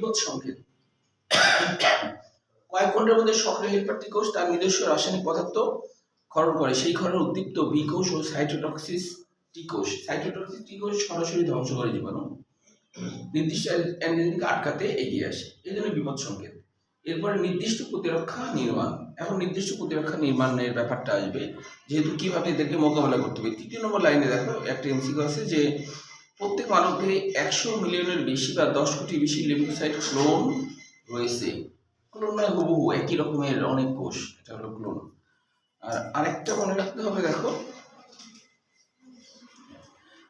বিপদ সংকেত। কয়েক ঘন্টার মধ্যে সক্রিয় হেলপার টি কোষ তার নিজস্ব রাসায়নিক পদার্থ ক্ষরণ করে। সেই ক্ষরণে উদ্দীপ্ত বি কোষ ও সাইটোটক্সিস টি কোষ সরাসরি ধ্বংস করে জীবাণু নির্দিষ্ট অ্যান্টিজেনকে আটকাতে এগিয়ে আসে, এই জন্য বিপদ সংকেত। এরপরে নির্দিষ্ট প্রতিরক্ষা নির্মাণ। এখন নির্দিষ্ট প্রতিরক্ষা নির্মাণের ব্যাপারটা আসবে, যেহেতু কিভাবে এদেরকে মোকাবেলা করতে হবে। ৩ নম্বর লাইনে দেখো একটা এমসিকিউ আছে যে প্রত্যেক মানবদেহে ১০০ মিলিয়নের বেশি বা ১০ কোটি বেশি লিম্ফোসাইট ক্লোন রয়েছে। ক্লোন মানে হুবহু একই রকমের অনেক কোষ, এটা হলো ক্লোন। আর আরেকটা মনে রাখতে হবে, দেখো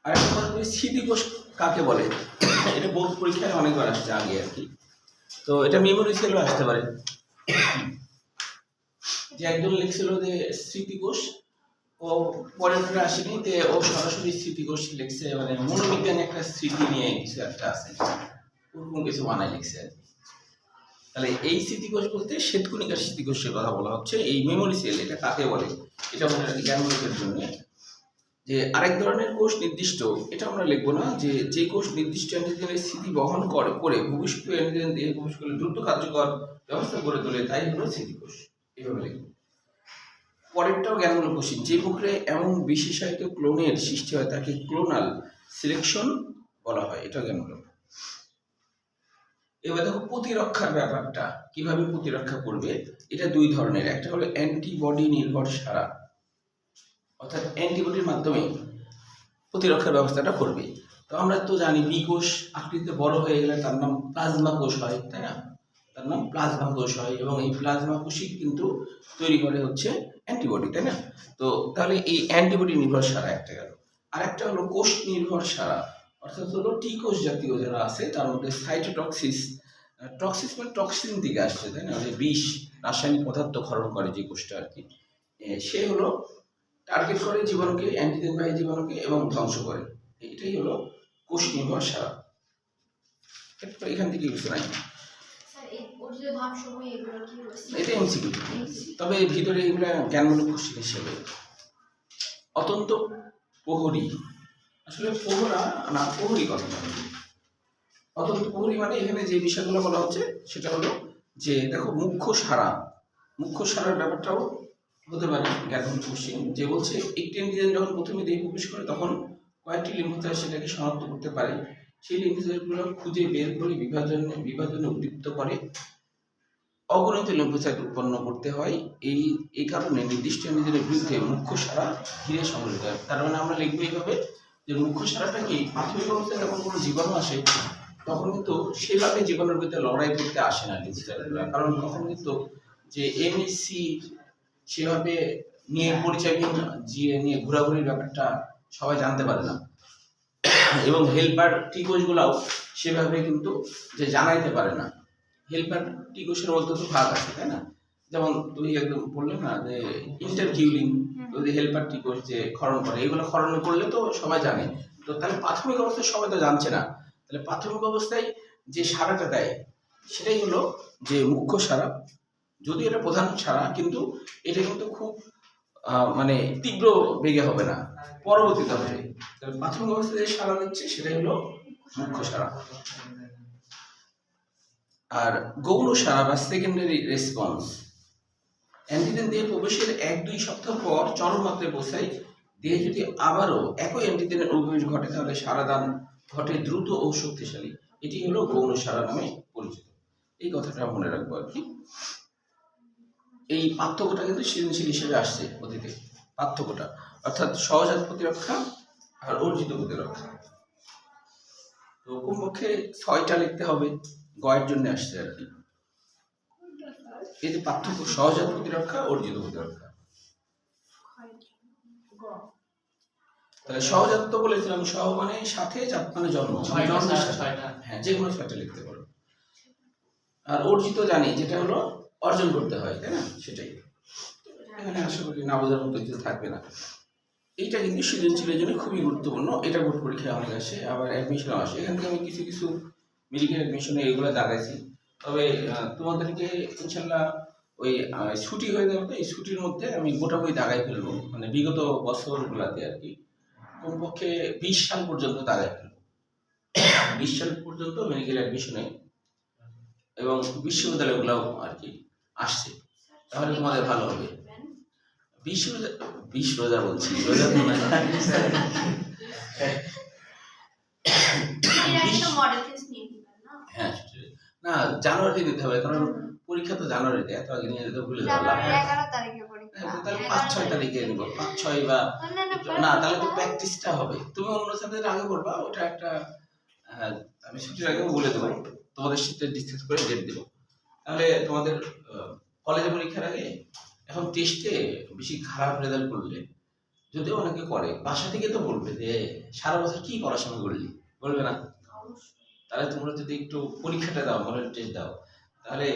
আরেকটা মনে রাখবে স্মৃতিকোষ কাকে বলে। এটা বোর্ড পরীক্ষায় অনেকবার আসছে আগে আর কি, তো এটা মেমোরি সেলও আসতে পারে। যে একজন লিখছিল যে স্মৃতিকোষ, ও পরের আসেনি, ও সরাসরি স্মৃতিকোষ লিখছে, মানে মনোবিজ্ঞান একটা স্মৃতি নিয়ে কিছু একটা আছে, ওরকম কিছু বানায় লিখছে আর কি। তাহলে এই স্মৃতিকোষ বলতে শ্বেতকণিকার স্মৃতিকোষের কথা বলা হচ্ছে। এই মেমোরি সেল এটা কাকে বলে, এটা মনে রাখি জ্ঞানমূলকের জন্য। যে আরেক ধরনের কোষ নির্দিষ্ট, এটা আমরা লিখবো না, যে কোষ নির্দিষ্ট অ্যান্টিজেনের স্মৃতি বহন করে ভবিষ্যৎ অ্যান্টিজেন দেহে প্রবেশ করলে দ্রুত কার্যকর ব্যবস্থা গড়ে তোলে, তাই হলো স্মৃতিকোষ। এইভাবে লিখবো। পরেরটাও জ্ঞানমূলক কোশ্চেন। যে প্রক্রিয়ায় এমন বিশেষায়িত ক্লোনের সৃষ্টি হয় তাকে ক্লোনাল সিলেকশন বলা হয়, এটা জ্ঞানমূলক। এবার দেখো প্রতিরক্ষার ব্যাপারটা, কিভাবে প্রতিরক্ষা করবে। এটা দুই ধরনের, একটা হলো অ্যান্টিবডি নির্ভর সারা, অর্থাৎ অ্যান্টিবডির মাধ্যমে প্রতিরক্ষার ব্যবস্থাটা করবে। তো আমরা তো জানি বি কোষ আকৃতিতে বড় হয়ে গেলে তার নাম প্লাজমা কোষ হয়, তাই না? তার নাম প্লাজমা কোষ হয়, এবং এই প্লাজমা কোষই কিন্তু তৈরি করে হচ্ছে অ্যান্টিবডি, তাই না? তো তাহলে এই অ্যান্টিবডি নির্ভর সারা একটা গেল। আর একটা হলো কোষ নির্ভর সারা, অর্থাৎ হলো টি কোষ জাতীয় যারা আছে তার মধ্যে সাইটোটক্সিস, টক্সিস মানে টক্সিন দিকে আসছে, তাই না? যে বিষ রাসায়নিক পদার্থ ক্ষরণ করে যে কোষটা আর কি, সে হলো টার্গেট করে জীবাণুকে, অ্যান্টিজেন বাহী জীবাণুকে, এবং ধ্বংস করে। এটাই হলো কোষ নির্ভর সারা। এখান থেকে কিছু নাই, এটা এমসিকিউ, তবে ভিতরে এগুলা জ্ঞানমূলক কোশ্চেন হিসেবে। অত্যন্ত প্রহরী, আসলে প্রহরা না, প্রহরী কথা বলে। অত্যন্ত প্রহরী মানে এখানে যে বিষয়গুলো বলা হচ্ছে সেটা হলো যে দেখো মুখ্য সারার ব্যাপারটাও হতে পারে জ্ঞানমূলক কোশ্চেন। যে বলছে একটি অ্যান্টিজেন যখন প্রথমে দেহে প্রবেশ করে তখন কয়েকটি লিম্ফোসাইট সেটাকে শনাক্ত করতে পারে। সেই লিম্ফোসাইটগুলো খুঁজে বের করে বিভাজনে উদ্দীপ্ত করে অগণিত লিম্ফোসাইট উৎপন্ন করতে হয়। এই কারণে নির্দিষ্ট অ্যান্টিজেনের বিরুদ্ধে মুখ্য সারা ঘিরে সংগঠিত হয়। তার মানে আমরা লিখবো এইভাবে যে মুখ্য সারাটা কি, প্রাথমিক অবস্থায় যখন কোনো জীবাণু আসে তখন কিন্তু সেভাবে জীবাণুর বিরুদ্ধে লড়াই করতে আসে না লিম্ফোসাইটগুলো, কারণ তখন কিন্তু যে এমইসি সেভাবে নিয়ে পরিচয়হীন নিয়ে ঘোরাঘুরির ব্যাপারটা সবাই জানতে পারে না, এবং হেল্পার টি কোষগুলাও সেভাবে কিন্তু যে জানাইতে পারে না। হেল্পার টি কোষের মধ্যে তো ভাগ আছে, তাই না? যেমন তুমি একদম বললে না যে ইন্টারকিউলিন, যদি হেল্পার টি কোষ যে ক্ষরণ করে, এগুলো ক্ষরণ করলে তো সবাই জানে। তো তাহলে প্রাথমিক অবস্থায় সবাই তো জানছে না, তাহলে প্রাথমিক অবস্থায় যে সারাটা দেয় সেটাই হলো যে মুখ্য সারা। যদি এটা প্রধান সারা, কিন্তু এটা কিন্তু খুব মানে তীব্র বেগে হবে না, পরবর্তীতে হবে। তাহলে প্রাথমিক অবস্থায় যে সারা দিচ্ছে সেটাই হলো মুখ্য সারা। আর গৌণ সারা বা সেকেন্ডারি রেসপন্স, অ্যান্টিজেন দেহে প্রবেশের 1-2 সপ্তাহ পর চরম মাত্রায় পৌঁছায়। দেহে যদি আবারও একই অ্যান্টিজেনের অনুপ্রবেশ ঘটে তাহলে সারাদান ঘটে দ্রুত ও শক্তিশালী। এটি হলো গৌণ সারা নামে পরিচিত। এই কথাটা মনে রাখবো আর কি। এই পার্থক্যটা কিন্তু সৃজনশীল হিসেবে আসছে অতীতে, পার্থক্যটা, অর্থাৎ সহজাত প্রতিরক্ষা আর অর্জিত প্রতিরক্ষা। তো কমপক্ষে 6টা লিখতে হবে, গয়ের জন্য আসছে আর কি। এই যে পার্থক্য, সহজাত প্রতিরক্ষা, অর্জিত প্রতিরক্ষা। তাহলে সহজাত তো বলেছিলাম, সহ মানে সাথে, জাত মানে জন্ম, হ্যাঁ যে কোনো 6টা লিখতে পারো। আর অর্জিত জানি যেটা হলো অর্জন করতে হয়, তাই না? সেটাই এখানে আশা করি না বোঝার মতো কিছু থাকবে না। এইটা কিন্তু সৃজনশীলের জন্য খুবই গুরুত্বপূর্ণ। এটা বোর্ড পরীক্ষায় অনেক আসে, আবার অ্যাডমিশনও আসে। এখান থেকে আমি কিছু মেডিকেল অ্যাডমিশনে এগুলো দাগাইছি। তবে তোমাদেরকে ইনশাল্লাহ ওই ছুটি হয়ে যাবে, তো এই ছুটির মধ্যে আমি গোটা বই দাগাই ফেলবো, মানে বিগত বছরগুলোতে আর কি। কমপক্ষে 20 সাল পর্যন্ত দাগাই ফেলবো। 20 সাল পর্যন্ত মেডিকেল অ্যাডমিশনে এবং বিশ্ববিদ্যালয়গুলো আর কি আসছে, তাহলে তোমাদের ভালো হবে। 20 রোজা বলছি, রোজা তো না। হ্যাঁ না, জানুয়ারিতে দিতে হবে, কারণ পরীক্ষা তো জানুয়ারিতে, এত আগে নিয়ে যেতে ভুলে যাওয়া। জানুয়ারি 11 তারিখে পরীক্ষা। তাহলে 5-6 তারিখে নিব, 5-6 বা না, তাহলে তো প্র্যাকটিসটা হবে। তুমি অন্য ছাত্রদের আগে করবা, ওটা একটা আমি ছুটির আগে বলে দেবো, তোমাদের সাথে ডিসকাস করে ডেট দেবো। তাহলে তোমাদের কলেজে পরীক্ষার আগে এখন টেস্টে বেশি খারাপ রেজাল্ট করলে, যদিও অনেকে করে, বাসা থেকে তো বলবে যে সারা বছর কি পড়াশোনা করলি, বলবে না? তাহলে তোমরা যদি একটু পরীক্ষাটা দাও, মডেল টেস্ট দাও, তাহলে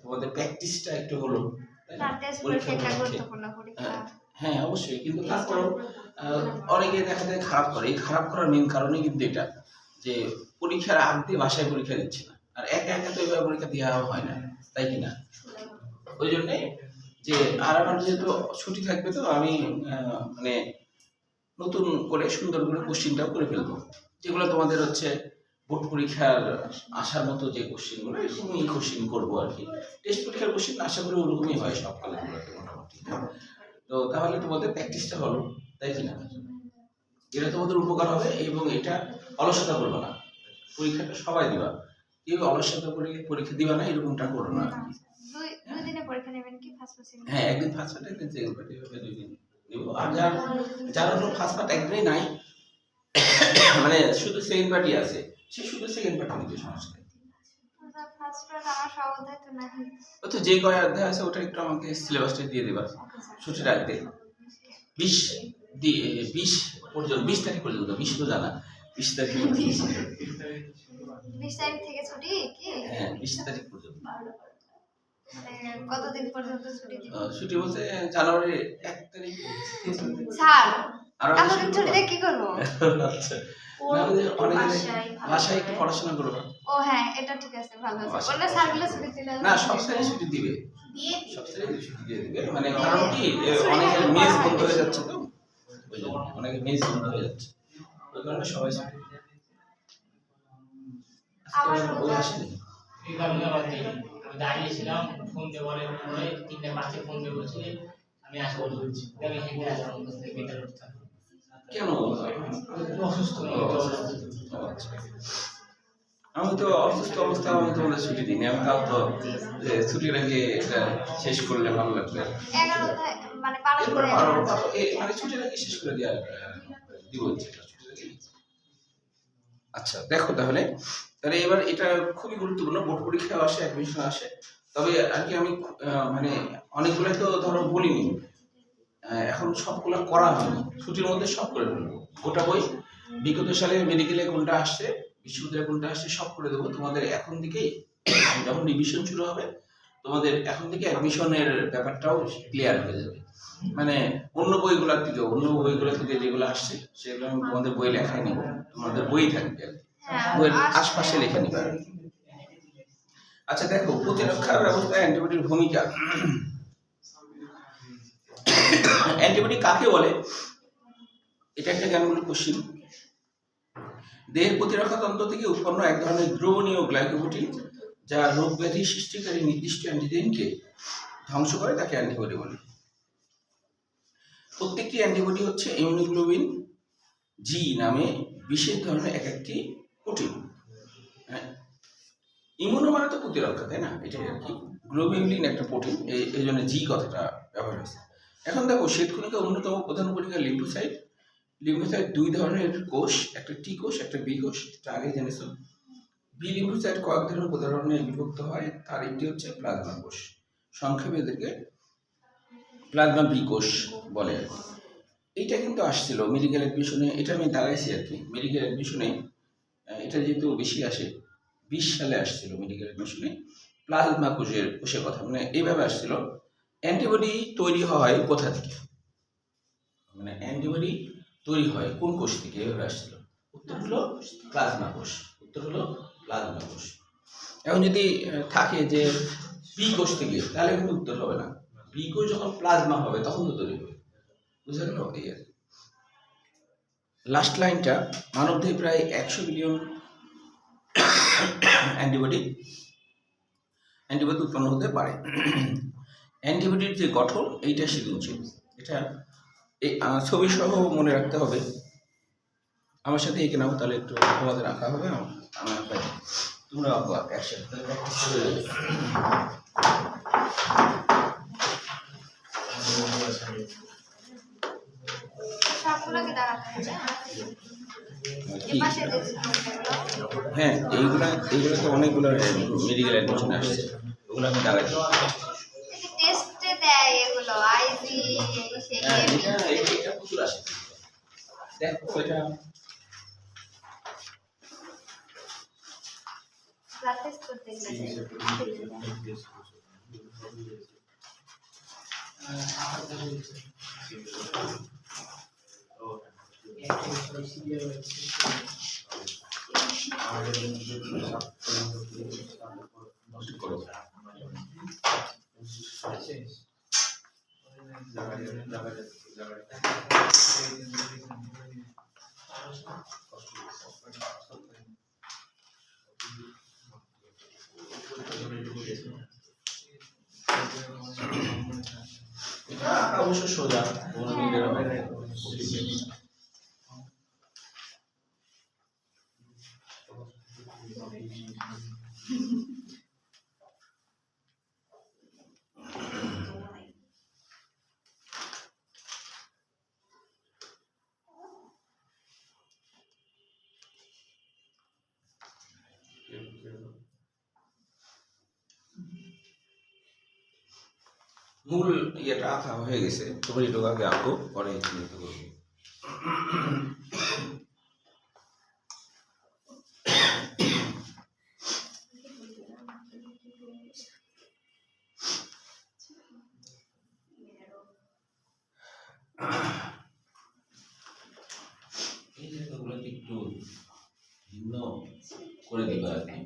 তোমাদের প্র্যাকটিসটা একটু হলো। হ্যাঁ অবশ্যই, কিন্তু তারপরও অনেকে দেখা যায় খারাপ করে। এই খারাপ করার মেন কারণই কিন্তু এটা, যে পরীক্ষার আগ দিয়ে বাসায় পরীক্ষা দিচ্ছে না, আর একা একা তো এভাবে পরীক্ষা দেওয়া হয় না, তাই কি না? ওই জন্যে যে আর আমার যেহেতু ছুটি থাকবে, তো আমি মানে নতুন করে সুন্দর করে কোশ্চিনটাও করে ফেলবো, যেগুলো তোমাদের হচ্ছে বোর্ড পরীক্ষার আসার মতো যে কোশ্চিনগুলো, এরকমই কোশ্চিন করবো আর কি। টেস্ট পরীক্ষার কোশ্চিন আশা করি ওরকমই হয় সব কলেজগুলোতে মোটামুটি। তো তাহলে তোমাদের প্র্যাকটিসটা হলো, তাই কি না? এটা তোমাদের উপকার হবে, এবং এটা অলসতা করবে না, পরীক্ষাটা সবাই দিবা, কেউ অলসতা করে পরীক্ষা দিবা না, এরকমটা করো না। হ্যাঁ, একদিন ফার্স্ট পার্ট, একদিন সেকেন্ড পার্ট, এভাবে 2 দিন দিব। আর যারা হলো ফার্স্ট পার্ট একদিনই নাই, মানে শুধু সেকেন্ড পার্টই আছে, সে শুধু সেকেন্ড পার্ট নিতে সমস্যা নেই। ও তো যে কয় অধ্যায় আছে ওটা একটু আমাকে সিলেবাসটা দিয়ে দিবা ছুটির আগে। 20 পর্যন্ত, 20 তারিখ পর্যন্ত, 20 তো জানা, 20 তারিখ পর্যন্ত। 20 তারিখ থেকে ছুটি কি? হ্যাঁ 20 তারিখ পর্যন্ত। কতদিন পর্যন্ত ছুটি দিবে? ছুটি বলতে জানুয়ারি 1 তারিখ। স্যার এতদিন ছুটিতে কি করব? আচ্ছা, বাসায় একটু পড়াশোনা করবো। ও হ্যাঁ, এটা ঠিক আছে, ভালো আছে। বললে স্যারগুলো ছুটি দিলে না, সব স্যারই ছুটি দিবে, সব স্যারই ছুটি দিয়ে দিবে। মানে কারণ কি, অনেকের মেস বন্ধ হয়ে যাচ্ছে, তো ওই জন্য অনেকের মেস বন্ধ হয়ে যাচ্ছে, ওই কারণে সবাই ছুটি দিবে। ওই আসেনি এই কারণে আমি দাঁড়িয়েছিলাম, ফোন দিয়ে বলে 3:05 ফোন দিয়ে বলছি আমি আসবো, আমি হেঁটে আসলাম, গেটে উঠতাম। কেন? অসুস্থ। আমি তো অসুস্থ অবস্থা, আমি তোমাদের ছুটি দিইনি, আমি তাও তো ছুটির আগে এটা শেষ করলে ভালো লাগবে। 11 মানে 12 করে মানে ছুটির আগে শেষ করে দেওয়া দিব। আচ্ছা দেখো, তাহলে এবার এটা খুবই গুরুত্বপূর্ণ, বোর্ড পরীক্ষা আসে, অ্যাডমিশন আসে। তবে আর কি আমি মানে অনেকগুলো তো ধরো বলিনি, এখন সবগুলো করা হয়নি, ছুটির মধ্যে সব করে ফেলবো। গোটা বই বিগত সালে মেডিকেলে কোনটা আসছে, বিশ্ববিদ্যালয়ে কোনটা আসছে, সব করে দেবো তোমাদের এখন থেকেই। যখন রিভিশন শুরু হবে, তোমাদের এখন থেকে অ্যাডমিশনের ব্যাপারটাও ক্লিয়ার হয়ে যাবে। মানে অন্য বইগুলো থেকে যেগুলো আসছে সেগুলো আমি তোমাদের বই লেখায় নিব, তোমাদের বই থাকবে, বইয়ের আশপাশে লেখা নিবে। আচ্ছা দেখো, প্রতিরক্ষার ব্যবস্থায় অ্যান্টিবডির ভূমিকা। অ্যান্টিবডি কাকে বলে, এটা একটা জ্ঞানমূলক কোশ্চিন। দেহের প্রতিরক্ষা তন্ত্র থেকে উৎপন্ন এক ধরনের দ্রবণীয় গ্লাইকোপ্রোটিন, যা রোগ ব্যাধি সৃষ্টিকারী নির্দিষ্ট অ্যান্টিজেনকে ধ্বংস করে, তাকে অ্যান্টিবডি বলে। প্রত্যেকটি অ্যান্টিবডি হচ্ছে ইমিউনোগ্লোবিন জি নামে বিশেষ ধরনের একটি প্রোটিন। হ্যাঁ, ইমিউনো মানে তো প্রতিরক্ষা, তাই না? এটাই আর কি, গ্লোবিউলিন একটা প্রোটিন, এই জন্য জি কথাটা ব্যবহার হয়েছে। এখন দেখো, শ্বেতকণিকার অন্যতম প্রধান কণিকা লিম্ফোসাইট। লিম্ফোসাইট 2 ধরনের কোষ, একটা টি কোষ, একটা বি কোষ, এটা আগে জেনেছো। বি লিম্ফোসাইট কয়েক ধরনের উদাহরণে বিভক্ত হয়, তার একটি হচ্ছে প্লাজমা কোষ, সংক্ষেপে এদেরকে প্লাজমা বি কোষ বলে। এইটা কিন্তু আসছিল মেডিকেল অ্যাডমিশনে, এটা আমি দাঁড়াইছি আর কি মেডিকেল অ্যাডমিশনে, এটা যেহেতু বেশি আসে, 20 সালে আসছিল মেডিকেল অ্যাডমিশনে প্লাজমা কোষের কথা, মানে এইভাবে আসছিল। অ্যান্টিবডি তৈরি হয় কোথা থেকে, মানে অ্যান্টিবডি তৈরি হয় কোন কোষ থেকে, এভাবে আসছিল। উত্তর হলো প্লাজমা কোষ, উত্তর হলো প্লাজমা কোষ। এখন যদি থাকে যে বি কোষ থেকে, তাহলে কিন্তু উত্তর হবে না। বি কোষ যখন প্লাজমা হবে তখন তো তৈরি হবে, বুঝা গেল? এই আর লাস্ট লাইনটা, মানবদেহে প্রায় 100 বিলিয়ন অ্যান্টিবডি অ্যান্টিবডি উৎপন্ন হতে পারে। অ্যান্টিবডির যে গঠন এইটা সৃজনশীল, এটা এই ছবি সহ মনে রাখতে হবে। আমার সাথে এঁকে নাও, তাহলে একটু তোমাদের আঁকা হবে, আমার আঁকা তোমরা আঁকো একসাথে, তাহলে practice করে যাবে। সবগুলো কি দাঁড়াতে হবে? কি? এপাশে দেখছি এগুলো। হ্যাঁ, এইগুলো তো অনেকগুলো মেডিকেল অ্যাডমিশন আসছে, ওগুলো আমি দাঁড়াই দিই। টেস্টে দেয় এগুলো, আইজি সেই হ্যাঁ, এটা প্রচুর আসে। দেখো এটা ব্লাড টেস্ট করতে গেলে এটা অবশ্য সোজা, কোনো নিজের হবে। মূল ইয়েটা আঁকা হয়ে গেছে, তুমি এটুকু আগে আঁকো, পরে চিহ্নিত করবো। এই জায়গাগুলোকে একটু ভিন্ন করে দিবা আর কি।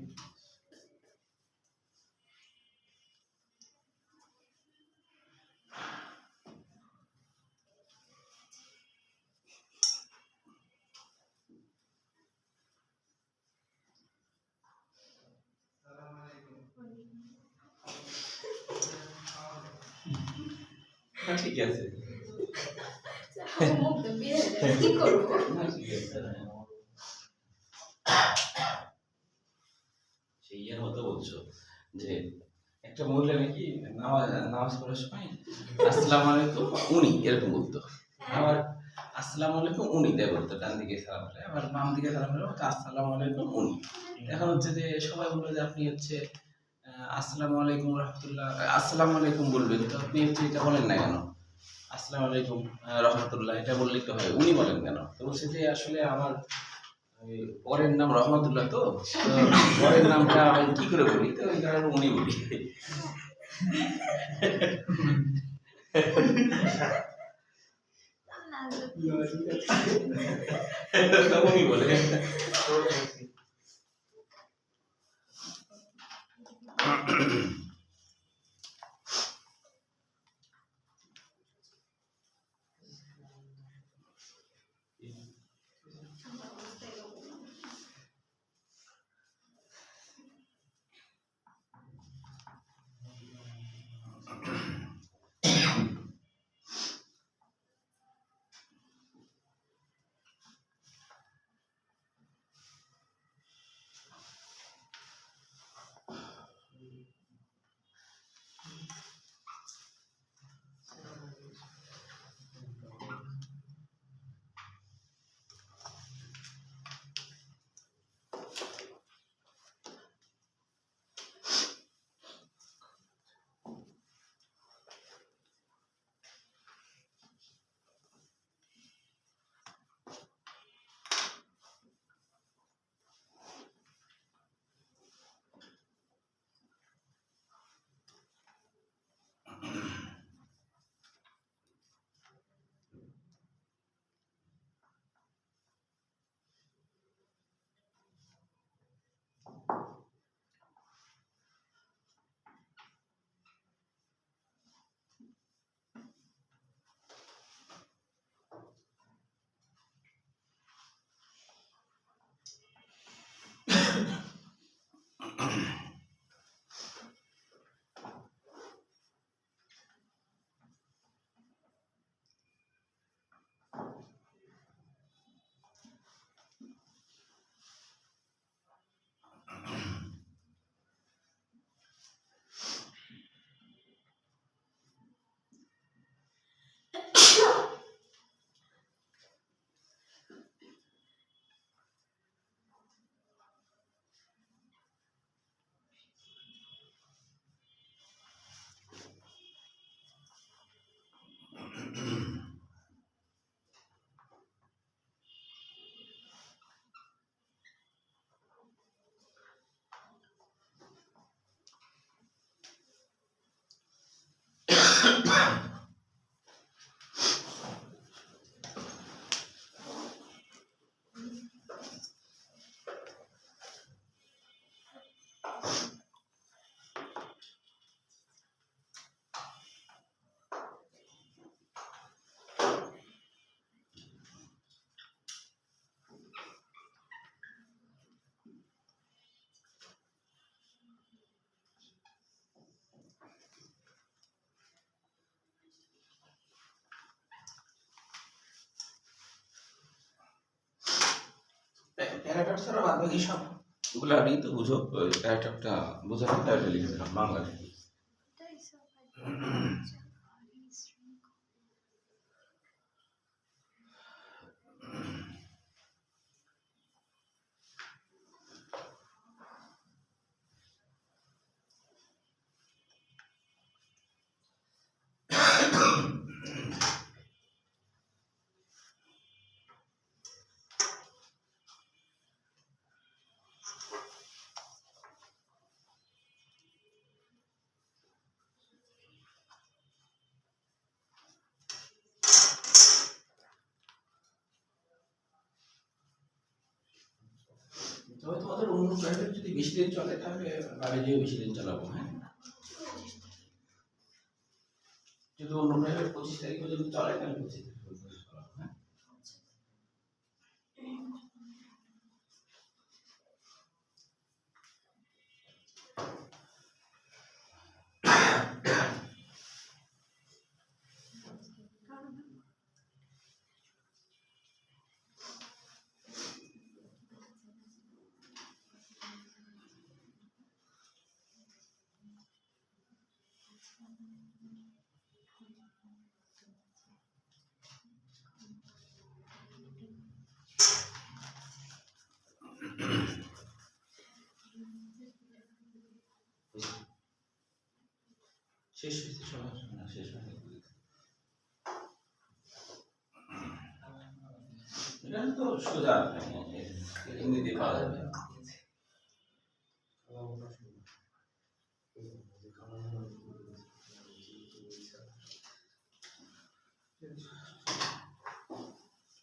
হ্যাঁ, ঠিক আছে। কি করবো? সেই ইয়ের মতো বলছো যে একটা মহিলা নাকি নামাজ পড়ার সময় আসসালামু আলাইকুম উনি এরকম বলতো, আবার আসসালামু আলাইকুম উনি দেয় বলতো, ডান দিকে সালাম হলে, আবার বাম দিকে সালাম হলে বলতো আসসালামু আলাইকুম উনি। এখন হচ্ছে যে সবাই বললো যে আপনি হচ্ছে আসসালামু আলাইকুম রহমতুল্লাহ, আসসালামু আলাইকুম বলবেন, তো আপনি হচ্ছে এটা বলেন না কেন আসসালামু আলাইকুম রহমতুল্লাহ, এটা বললেই তো হয়, উনি বলেন কেন? তো বলছে যে আসলে আমার ওই পরের নাম রহমতুল্লাহ, তো পরের নামটা আমি কি করে বলি, তো ওই কারণে উনি বলি। উনি বলে। এটা ছাড়া বাদ বাকি সব গুলারই তো বুঝো, একটা বোঝানো টাইটেল লিখে দিলাম বাংলাতে। তবে তোমাদের অন্য প্রাইভেট যদি বেশি দিন চলে তাহলে বাইরে যেয়ে বেশি দিন চালাবো। হ্যাঁ, যদি অন্য প্রাইভেট 25 তারিখ পর্যন্ত চলে তাহলে 25 তারিখ পর্যন্ত চালাবো। হ্যাঁ, শেষ হয়েছে সবার না, শেষ হয়নি। এটা তো সোজা এমনিতে পাওয়া যাবে।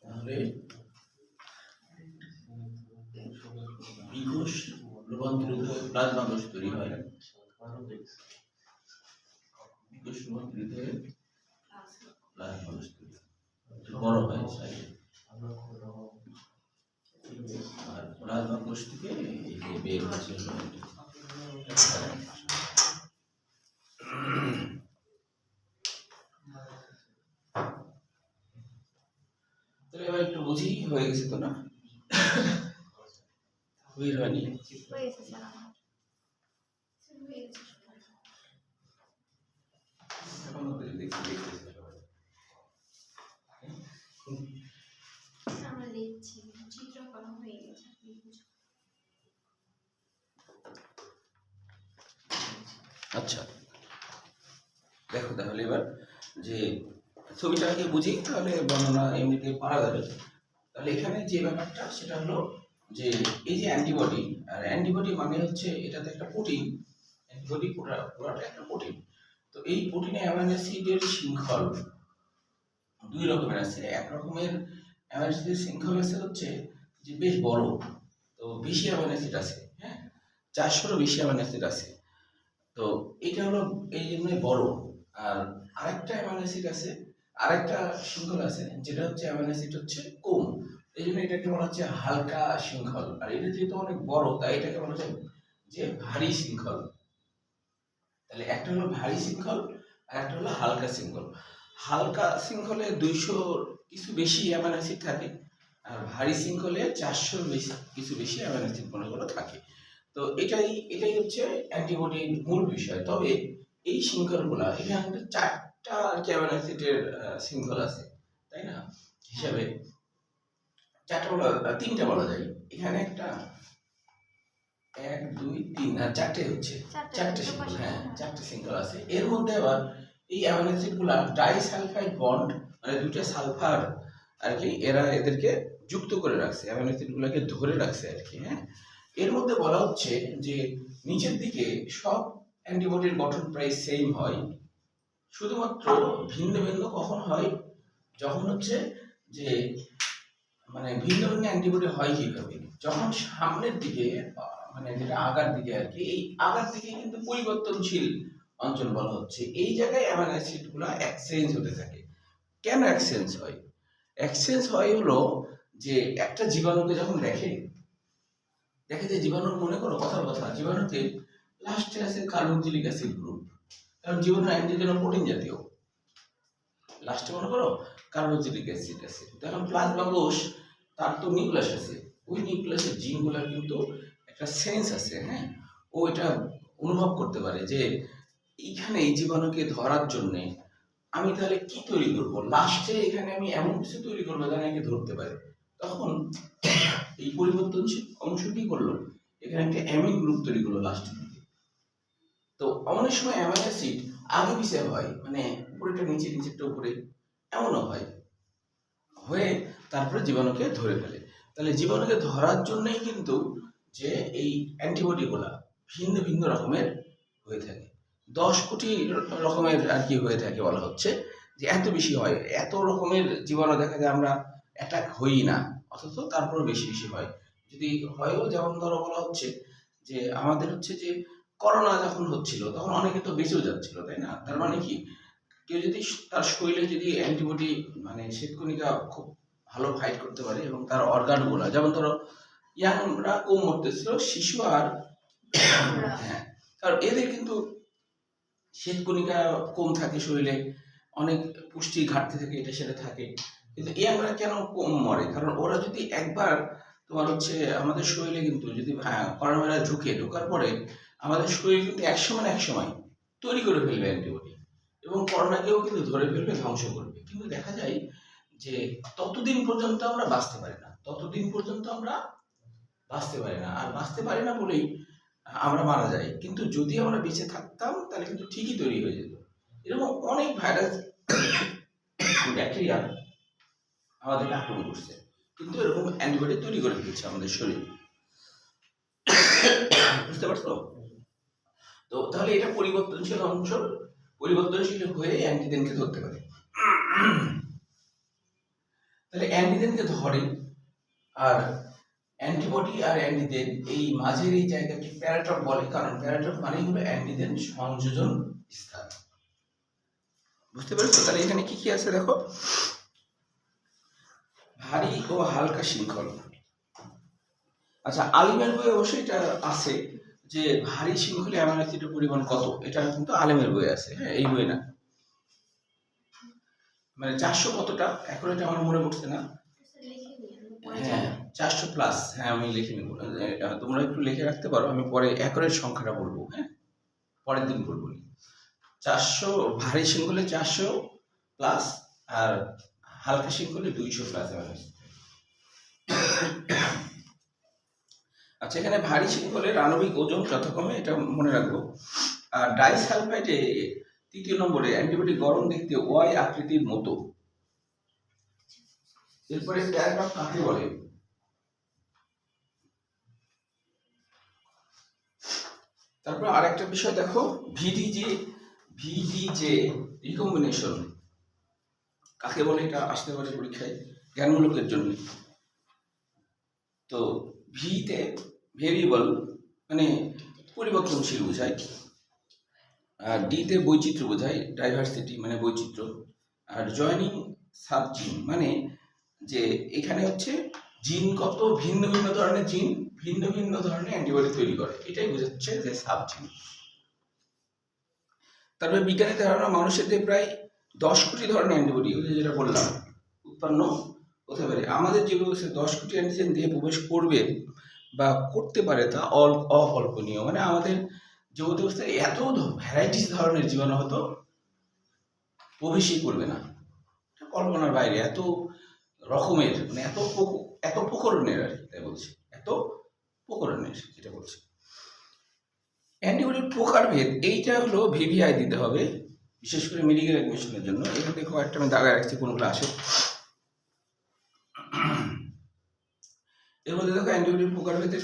তাহলে বিঘোষ রূপান্তরিত প্লাজমা কোষ তৈরি হয়, বিঘোষ রূপান্তরিত হয়ে প্লাজমা কোষ তৈরি হয়, বড় হয় সাইজে। আর প্লাজমা কোষ থেকে এই যে বের হচ্ছে তাহলে এবার একটু বুঝি হয়ে গেছে তো না? বের হয়নি হয়েছে স্যার আমার। হয়েছে। এখন ওদের দেখতেছে সবাই। আমরা লিখছি, চিত্রকরণ হয়ে গেছে। আচ্ছা, দেখো তাহলে এবার যে ছবিটাকে বুঝি তাহলে বর্ণনা এমনিতে পারা যাবে। তাহলে এখানে যে ব্যাপারটা সেটা হলো যে এই যে অ্যান্টিবডি, আর অ্যান্টিবডি মানে হচ্ছে এটাতে একটা প্রোটিন, অ্যান্টিবডি পুরাটা একটা প্রোটিন। তো এই প্রোটিনে অ্যামাইনো অ্যাসিডের শৃঙ্খল দুই রকমের আছে। এক রকমের অ্যামাইনো অ্যাসিডের শৃঙ্খল আছে হচ্ছে যে বেশ বড়, তো বেশি অ্যামাইনো অ্যাসিড আছে। হ্যাঁ, 400-এরও বেশি অ্যামাইনো অ্যাসিড আছে। তো এটা হলো এই জন্যই বড়। আর আরেকটা অ্যামাইনো অ্যাসিড আছে, আরেকটা শৃঙ্খল আছে যেটা হচ্ছে অ্যামাইনো অ্যাসিড হচ্ছে কম, এই জন্য এটাকে বলা হচ্ছে হালকা শৃঙ্খল। আর এটা যেহেতু অনেক বড় তাই এটাকে বলা হচ্ছে যে ভারী শৃঙ্খল। তাহলে একটা হলো ভারী শৃঙ্খল আর একটা হলো হালকা শৃঙ্খল। হালকা শৃঙ্খলে 200 কিছু বেশি অ্যামাইনো অ্যাসিড থাকে, আর ভারী শৃঙ্খলে 400 কিছু বেশি অ্যামাইনো অ্যাসিড মনে করো থাকে। তো এটাই হচ্ছে অ্যান্টিবডির মূল বিষয়। তবে এই শৃঙ্খলগুলা এখানে 4টা অ্যামাইনো অ্যাসিডের শৃঙ্খল আছে, তাই না? হিসাবে 3টা বলা যায়। এখানে একটা 1 2 3 আর 4টে হচ্ছে 4টে শৃঙ্খল। হ্যাঁ, 4টে শৃঙ্খল আছে। এর মধ্যে আবার এই অ্যামাইনো অ্যাসিডগুলা ডাইসালফাইড বন্ড মানে দুইটা সালফার আর কি এদেরকে যুক্ত করে রাখছে, অ্যামাইনো অ্যাসিডগুলোকে ধরে রাখছে আর কি। হ্যাঁ, এর মধ্যে বলা হচ্ছে যে নিচের দিকে সব অ্যান্টিবডির গঠন প্রায় সেম হয়, শুধুমাত্র ভিন্ন ভিন্ন কখন হয়, যখন হচ্ছে যে মানে ভিন্ন ভিন্ন অ্যান্টিবডি হয় কিভাবে, যখন সামনের দিকে মানে যেটা আগার দিকে আর কি, এই আগার দিকে কিন্তু পরিবর্তনশীল অঞ্চল বলা হচ্ছে। এই জায়গায় অ্যামাইনো অ্যাসিডগুলো এক্সচেঞ্জ হতে থাকে। কেন এক্সচেঞ্জ হয়? এক্সচেঞ্জ হয় হলো যে একটা জীবাণুকে যখন দেখে যে জীবাণুর মনে করো কথার কথা, জীবাণুতে লাস্টে আছে কার্বক্সিলিক অ্যাসিড গ্রুপ, কারণ জীবাণু অ্যান্টিজেন প্রোটিন জাতীয়। লাস্টে মনে করো কার্বক্সিলিক অ্যাসিড আছে। তখন প্লাজমা কোষ তার তো নিউক্লিয়াস আছে, ওই নিউক্লিয়াসের জিনগুলোর কিন্তু একটা সেন্স আছে, হ্যাঁ, ও এটা অনুভব করতে পারে যে এইখানে এই জীবাণুকে ধরার জন্যে আমি তাহলে কি তৈরি করবো, লাস্টে এখানে আমি এমন কিছু তৈরি করবো যেন একে ধরতে পারে। তখন এই পরিবর্তনশীল অংশ কি করলো, এখানে একটা অ্যামিন গ্রুপ তৈরি করলো লাস্টের দিকে। তো অনেক সময় অ্যামাইনো অ্যাসিড আগে পিছিয়ে হয়, মানে উপরেটা নিচে নিচেরটা উপরে এমনও হয়, হয়ে তারপরে জীবাণুকে ধরে ফেলে। তাহলে জীবাণুকে ধরার জন্যই কিন্তু যে এই অ্যান্টিবডিগুলা ভিন্ন ভিন্ন রকমের হয়ে থাকে, 10 কোটি রকমের আর কি হয়ে থাকে বলা হচ্ছে, যে এত বেশি হয়, এত রকমের জীবাণু দেখা যায় আমরা অ্যাটাক হই না, অথচ তারপরে বেশি বেশি হয়। যদি হয়ও, যেমন ধরো বলা হচ্ছে যে আমাদের হচ্ছে যে করোনা যখন হচ্ছিল তখন অনেকে তো বেঁচেও যাচ্ছিল, তাই না? তার মানে কি, কেউ যদি তার শরীরে যদি অ্যান্টিবডি মানে শ্বেতকণিকা খুব ভালো ফাইট করতে পারে এবং তার অর্গানগুলো, যেমন ধরো ইয়াংরা কম মরতেছিল, শিশু আর হ্যাঁ, কারণ এদের কিন্তু শ্বেতকণিকা কম থাকে শরীরে, অনেক পুষ্টির ঘাটতি থাকে, এটা সেটা থাকে। কিন্তু ইয়াংরা কেন কম মরে, কারণ ওরা যদি একবার তোমার হচ্ছে আমাদের শরীরে কিন্তু যদি করোনা ভাইরাস ঢোকার পরে আমাদের শরীর কিন্তু এক সময় তৈরি করে ফেলবে অ্যান্টিবডি এবং করোনাকেও কিন্তু ধরে ফেলবে, ধ্বংস করবে। কিন্তু দেখা যায় যে ততদিন পর্যন্ত আমরা বাঁচতে পারি না, আর বাঁচতে পারি না বলেই আমরা মারা যাই। কিন্তু যদি আমরা বেঁচে থাকতাম তাহলে কিন্তু ঠিকই তৈরি হয়ে যেত। এরকম অনেক ভাইরাস ব্যাকটেরিয়া আমাদেরকে আক্রমণ করছে, কিন্তু এরকম অ্যান্টিবডি তৈরি করে ফেলছে আমাদের শরীর, বুঝতে পারছো? তো তাহলে এটা পরিবর্তনশীল অংশ, পরিবর্তনশীল হয়ে অ্যান্টিজেনকে ধরতে পারে। তাহলে অ্যান্টিজেনকে ধরে, আর অ্যান্টিবডি আর অ্যান্টিজেন এই মাঝের এই জায়গাকে প্যারাটপ বলে, কারণ প্যারাটপ মানেই হলো অ্যান্টিজেন সংযোজন স্থান। বুঝতে পেরেছো? তাহলে এখানে কি কি আছে দেখো, ভারী ও হালকা শৃঙ্খল। আচ্ছা, আলিমের বইয়ে অবশ্যই এটা আছে যে ভারী শৃঙ্খলে অ্যামাইনো অ্যাসিডের পরিমাণ কত, এটা কিন্তু আলেমের বইয়ে আছে, হ্যাঁ, এই বইয়ে না। মানে 400 কতটা এখন এটা আমার মনে পড়ছে না, হ্যাঁ 400 প্লাস, হ্যাঁ আমি লিখে নেব, তোমরা একটু লিখে রাখতে পারো, আমি পরে একরের সংখ্যাটা বলবো, হ্যাঁ পরের দিন বলবো। 400 ভারী শৃঙ্খলে 400 প্লাস, আর হালকা শৃঙ্খলে 200 প্লাস। আচ্ছা, এখানে ভারী শৃঙ্খলের আণবিক ওজন যথাক্রমে, এটা মনে রাখবো। আর ডাইসালফাইডে 3 নম্বরে অ্যান্টিবডি গরম দেখতে ওয়াই আকৃতির মতো। এরপরে প্যারাগ্রাফ কাকে বলে? তারপর আরেকটা বিষয় দেখো, ভিডিজে রিকম্বিনেশন কাকে বলে, এটা আসতে পারে পরীক্ষায় জ্ঞানমূলকের জন্য। তো ভিতে ভেরিয়েবল মানে পরিবর্তনশীল বোঝায়, আর ডিতে বৈচিত্র্য বোঝায়, ডাইভার্সিটি মানে বৈচিত্র্য, আর জয়নিং সাবজিন মানে যে এখানে হচ্ছে জিনগত ভিন্ন ভিন্ন ধরনের জিন ভিন্ন ভিন্ন ধরনের অ্যান্টিবডি তৈরি করে, এটাই বোঝাচ্ছে যে সাবজিন। তারপরে বিজ্ঞানী ধারণা মানুষের দেহে প্রায় 10 কোটি ধরনের অ্যান্টিবডি, যেটা বললাম, উৎপন্ন হতে পারে। আমাদের যেগুলো 10 কোটি অ্যান্টিজেন দেহে প্রবেশ করবে বা করতে পারে তা অকল্পনীয়, মানে আমাদের জগৎ অবস্থায় এত ভ্যারাইটিস ধরনের জীবাণু হয়তো প্রবেশই করবে না, কল্পনার বাইরে, এত রকমের, মানে এত প্রকরণের আর কি, তাই বলছি, এত প্রকরণের যেটা বলছি। অ্যান্টিবডির প্রকারভেদ, এইটা হলো ভিভিআই দিতে হবে, বিশেষ করে মেডিকেল অ্যাডমিশনের জন্য। এখান থেকে কয়েকটা আমি দাগায় রাখছি কোনগুলো আসে। এর মধ্যে দেখো অ্যান্টিবডির প্রকারভেদের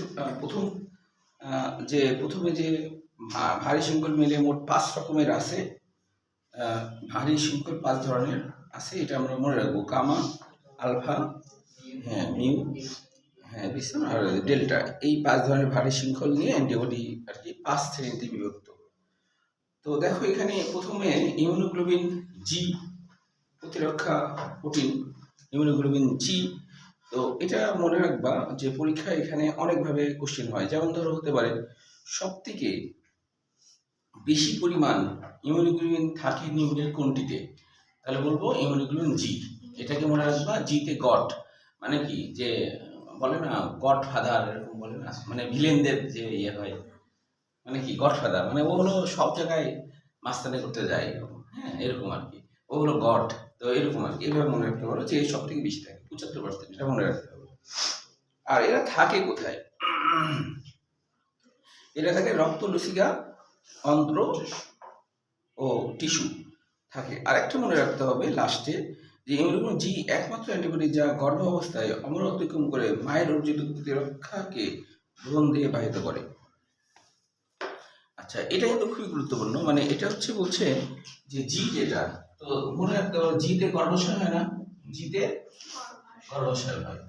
প্রথমে যে ভারী শৃঙ্খল মিলে মোট 5 রকমের আছে, ভারী শৃঙ্খল 5 ধরনের আছে, এটা আমরা মনে রাখবো, গামা, আলফা, হ্যাঁ মিউ, হ্যাঁ বিসন আর ডেল্টা, এই 5 ধরনের ভারী শৃঙ্খল নিয়ে অ্যান্টিবডি আর কি 5 শ্রেণীতে বিভক্ত। তো দেখো এখানে প্রথমে ইমিউনোগ্লোবিন জি, প্রতিরক্ষা প্রোটিন ইমিউনোগ্লোবিন জি। তো এটা মনে রাখবা যে পরীক্ষা এখানে অনেকভাবে কোশ্চেন হয়, যেমন ধরো হতে পারে সবথেকে বেশি পরিমাণ ইমিউনোগ্লোবিন থাকে নিউরনের কোনটিতে, তাহলে বলবো ইমিউনোগ্লোবিন জি, এটাকে মনে রাখবা। জিতে গট মানে কি, যে বলে না গডফাদার, এরকম বলে না, মানে ভিলেনদের যে ইয়ে হয়, মানে কি গডফাদার, মানে ও হলো সব জায়গায় মাস্তানি করতে যায়, হ্যাঁ এরকম আর কি, ও হলো গড। তো এরকম আর কি, এভাবে মনে রাখতে পারো যে সব থেকে বেশি থাকে 75%, এটা মনে রাখতে হবে। আর এরা থাকে কোথায়? এরা থাকে রক্ত, লসিকা, অন্ত্র ও টিস্যু থাকে। আরেকটা মনে রাখতে হবে লাস্টে, যে ইমিউনোগ্লোবিন জি একমাত্র অ্যান্টিবডি যা গর্ভ অবস্থায় অমর অতিক্রম করে মায়ের অর্জিত প্রতিরক্ষাকে ভ্রূণ দিয়ে বাহিত করে। আচ্ছা, এটা কিন্তু খুবই গুরুত্বপূর্ণ, মানে এটা হচ্ছে বলছে যে জি যেটা, তো মনে রাখতে হবে জিতে গর্ভাশয় হয় না, জিতে গর্ভাশয় হয়,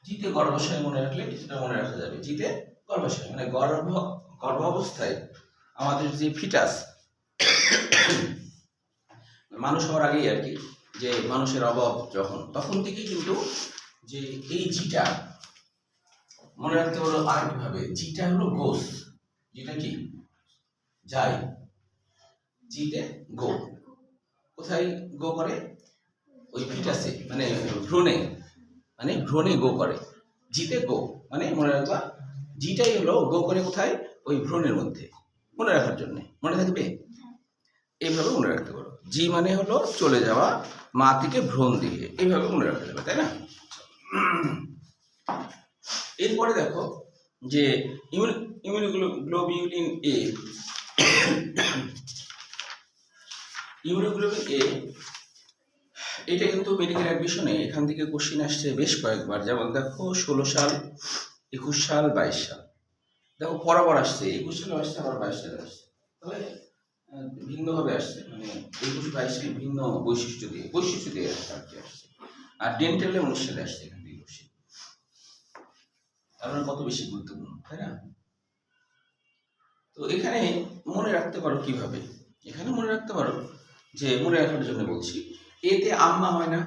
জিতে গর্ভাশয় মনে রাখলে কিছুটা মনে রাখা যাবে। জিতে গর্ভাশয় মানে গর্ভ অবস্থায় আমাদের যে ফিটাস, মানুষ হওয়ার আগেই আর কি, যে মানুষের অভাব যখন, তখন থেকেই কিন্তু যে এই জিটা মনে রাখতে হলো আরেকভাবে, জিটা হলো গোস, যেটা কি যায়, জিতে গো, কোথায় গো করে? ওই ফিটাসে, মানে ভ্রূণে, মানে ভ্রূণে গো করে, জিতে গো, মানে মনে রাখবা জিটাই হলো গো করে কোথায়? ওই ভ্রূণের মধ্যে, মনে রাখার জন্য, মনে থাকবে এইভাবে মনে রাখতে পারো। জি মানে হলো চলে যাওয়া মা থেকে ভ্রূণ দিকে, এইভাবে মনে রাখতে যাবে, তাই না? এরপরে দেখো যে ইমিউনোগ্লোবিউলিন এ, ইমিউনোগ্লোবিন এ, এটা কিন্তু মেডিকেল অ্যাডমিশনে এখান থেকে কোশ্চিন আসছে বেশ কয়েকবার, যেমন দেখো 16 সাল, 21 সাল, 22 সাল, দেখো বরাবর আসছে, 21 সালে আসছে, আবার 22 সালে আসছে, তবে ভিন্নভাবে আসছে, মানে 21-22 ভিন্ন বৈশিষ্ট্য দিয়ে আসছে, আর ডেন্টালে 19 সালে আসছে এখান থেকে কোশ্চিন। তার কত বেশি গুরুত্বপূর্ণ, তাই না? তো এখানে মনে রাখতে পারো কিভাবে, এখানে মনে রাখতে পারো যে মনে রাখার জন্য বলছি, এতে আম্মা হয় না,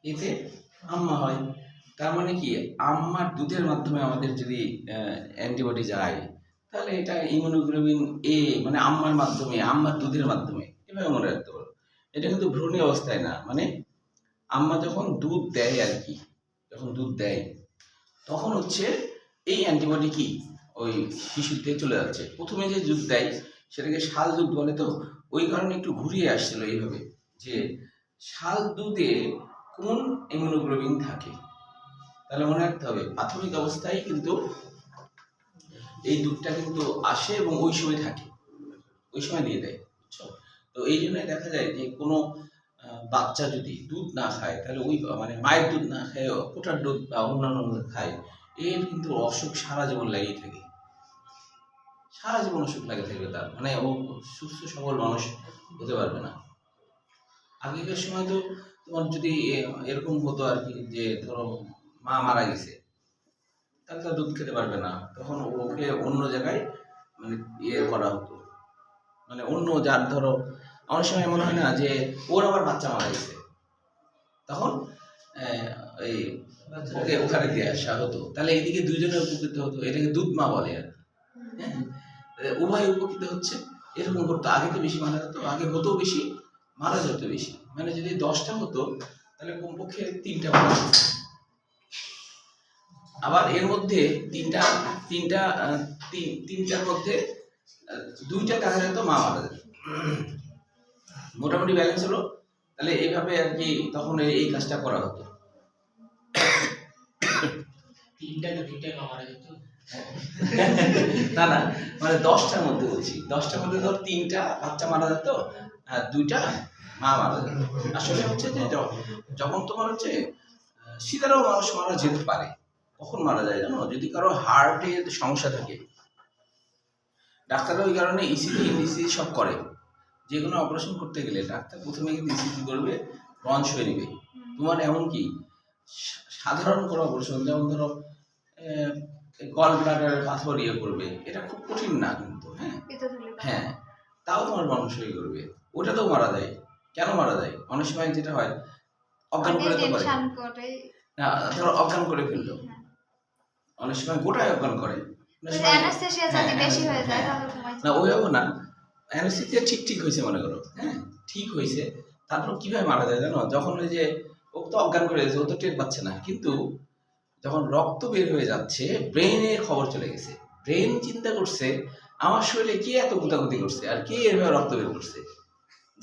এতে আম্মা হয়, তার মানে কি আম্মার দুধের মাধ্যমে আমাদের যদি অ্যান্টিবডি যায়, তাহলে এটা ইমিউনোগ্লোবিন এ, মানে আম্মার মাধ্যমে, আম্মার দুধের মাধ্যমে, এভাবে মনে রাখতে পারো। এটা কিন্তু ভ্রূণী অবস্থায় না, মানে আম্মা যখন দুধ দেয় আর কি, যখন দুধ দেয় তখন হচ্ছে এই অ্যান্টিবডি কি ওই শিশুতে চলে যাচ্ছে। প্রথমে যে দুধ দেয় সেটাকে শাল দুধ বলে, তো ওই কারণে একটু ঘুরিয়ে আসছিল এইভাবে, যে শাল দুধে কোন ইমিউনোগ্লোবিন থাকে, তাহলে মনে রাখতে হবে প্রাথমিক অবস্থায় কিন্তু এই দুধটা কিন্তু আসে এবং ওই সময় থাকে, ওই সময় দিয়ে দেয়, বুঝছো? তো এই জন্য দেখা যায় যে কোনো বাচ্চা যদি দুধ না খায়, তাহলে ওই মানে মায়ের দুধ না খায়, কোটার দুধ বা অন্যান্য খায়, এর কিন্তু অসুখ সারা জীবন লেগেই থাকে, সারা জীবন অসুখ লাগে থাকবে তার, মানে ও সুস্থ সবল মানুষ হতে পারবে না। আগেকার সময় তো তোমার যদি এরকম হতো আর কি, যে ধরো মা মারা গেছে, তাহলে তো দুধ খেতে পারবে না, তখন ওকে অন্য জায়গায় মানে ইয়ে করা হতো, মানে অন্য যার ধরো অনেক সময় এমন হয় না যে ওর আবার বাচ্চা মারা গেছে, তখন এই ওকে ওখানে দিয়ে আসা হতো, তাহলে এইদিকে দুইজনে উপকৃত হতো, এটাকে দুধ মা বলে আর কি, হ্যাঁ, উভয় উপকৃত হচ্ছে, এরকম করতো। আগে তো বেশি মারা যেত, আগে হতো বেশি, মারা যেত বেশি, মানে যদি 10টা হতো তাহলে কমপক্ষে 3টা মারা যেত, আবার এর মধ্যে তিনটার মধ্যে 2টা দেখা যেত মা মারা যেত, মোটামুটি ব্যালেন্স হলো। তাহলে এইভাবে আর কি তখন এই কাজটা করা হতো। 3টায় মারা যেত না না, মানে 10টার মধ্যে বলছি, 10টার মধ্যে ধর 3টা বাচ্চা মারা যেত আর 2টা মা মারা যেত। আসলে হচ্ছে যে যখন তোমার হচ্ছে শীতেরও মানুষ মারা যেতে পারে, কখন মারা যায় জানো? যদি কারো হার্টের সমস্যা থাকে, ডাক্তাররা ওই কারণে ইসিজি সব করে, যে কোনো অপারেশন করতে গেলে ডাক্তার প্রথমে কিন্তু ইসিজি করবে, লঞ্চ হয়ে নেবে। তোমার এমনকি সাধারণ কোনো অপারেশন, যেমন ধরো গল ব্লাডারের পাথর ইয়ে করবে, এটা খুব কঠিন না কিন্তু, হ্যাঁ তাও তোমার বংশই করবে, ওটাতেও মারা যায়। কেন মারা যায়? অনেক সময় যেটা হয় অজ্ঞান করে তো পারে না, ধরো অজ্ঞান করে ফেললো, অনেক সময় গোটায় অজ্ঞান করে না, ওইভাবে না, অ্যানেস্থেসিয়া ঠিক হয়েছে মনে করো, হ্যাঁ ঠিক হয়েছে, তারপর কিভাবে মারা যায় জানো? যখন ওই যে ও তো অজ্ঞান করে গেছে, ও তো টের পাচ্ছে না। কিন্তু যখন রক্ত বের হয়ে যাচ্ছে, ব্রেনের খবর চলে গেছে। ব্রেন চিন্তা করছে আমার শরীরে কে এত গুতাগুতি করছে আর কে এভাবে রক্ত বের করছে,